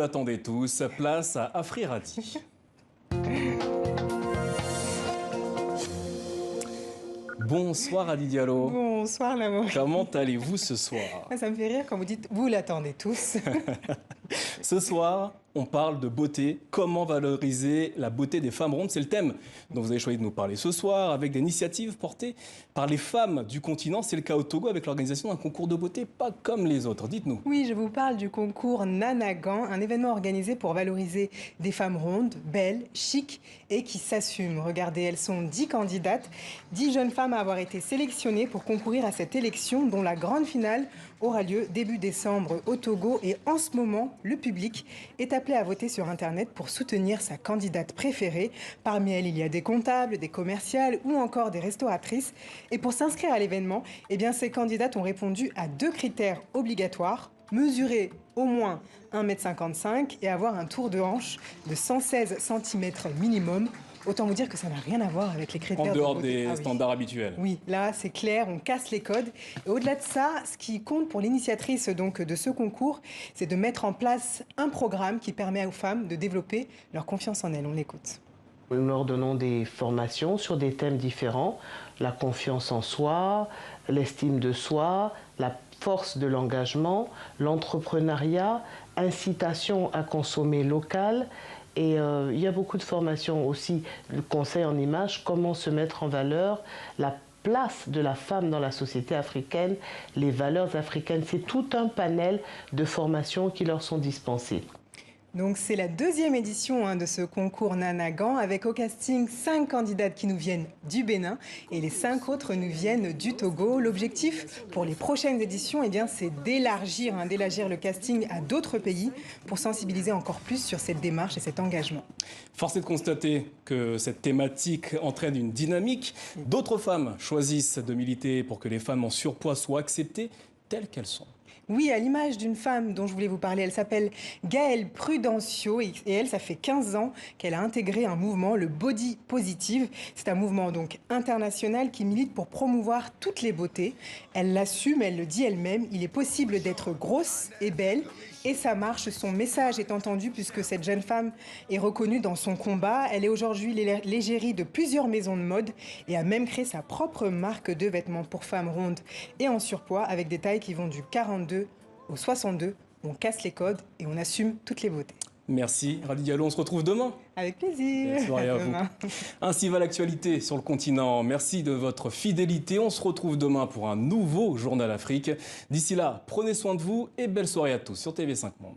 Attendez tous, place à Afrirati. Bonsoir Adi Diallo. Bonsoir l'amour. Comment allez-vous ce soir? Ça me fait rire quand vous dites « vous l'attendez tous ». Ce soir, on parle de beauté, comment valoriser la beauté des femmes rondes. C'est le thème dont vous avez choisi de nous parler ce soir, avec des initiatives portées par les femmes du continent. C'est le cas au Togo avec l'organisation d'un concours de beauté pas comme les autres. Dites-nous. Oui, je vous parle du concours Nanagan, un événement organisé pour valoriser des femmes rondes, belles, chic et qui s'assument. Regardez, elles sont 10 candidates, 10 jeunes femmes à avoir été sélectionnées pour concourir à cette élection dont la grande finale aura lieu début décembre au Togo. Et en ce moment, le public est appelé à voter sur Internet pour soutenir sa candidate préférée. Parmi elles, il y a des comptables, des commerciales ou encore des restauratrices. Et pour s'inscrire à l'événement, ces candidates ont répondu à 2 critères obligatoires. Mesurer au moins 1,55 m et avoir un tour de hanche de 116 cm minimum. Autant vous dire que ça n'a rien à voir avec les critères En dehors de des standards habituels. Oui, là c'est clair, on casse les codes. Et au-delà de ça, ce qui compte pour l'initiatrice de ce concours, c'est de mettre en place un programme qui permet aux femmes de développer leur confiance en elles. On l'écoute. Nous leur donnons des formations sur des thèmes différents, la confiance en soi, l'estime de soi, la force de l'engagement, l'entrepreneuriat, incitation à consommer local. Et il y a beaucoup de formations aussi, le conseil en images, comment se mettre en valeur, la place de la femme dans la société africaine, les valeurs africaines. C'est tout un panel de formations qui leur sont dispensées. Donc c'est la 2e édition de ce concours Nanagan avec au casting 5 candidates qui nous viennent du Bénin et les 5 autres nous viennent du Togo. L'objectif pour les prochaines éditions, c'est d'élargir le casting à d'autres pays pour sensibiliser encore plus sur cette démarche et cet engagement. Force est de constater que cette thématique entraîne une dynamique. D'autres femmes choisissent de militer pour que les femmes en surpoids soient acceptées telles qu'elles sont. Oui, à l'image d'une femme dont je voulais vous parler. Elle s'appelle Gaëlle Prudencio et elle, ça fait 15 ans qu'elle a intégré un mouvement, le Body Positive. C'est un mouvement donc international qui milite pour promouvoir toutes les beautés. Elle l'assume, elle le dit elle-même, il est possible d'être grosse et belle. Et ça marche, son message est entendu puisque cette jeune femme est reconnue dans son combat. Elle est aujourd'hui l'égérie de plusieurs maisons de mode et a même créé sa propre marque de vêtements pour femmes rondes et en surpoids avec des tailles qui vont du 42 au 62. On casse les codes et on assume toutes les beautés. Merci Adi Diallo, on se retrouve demain. Avec plaisir. Bonne soirée à vous. Ainsi va l'actualité sur le continent. Merci de votre fidélité. On se retrouve demain pour un nouveau Journal Afrique. D'ici là, prenez soin de vous et belle soirée à tous sur TV5 Monde.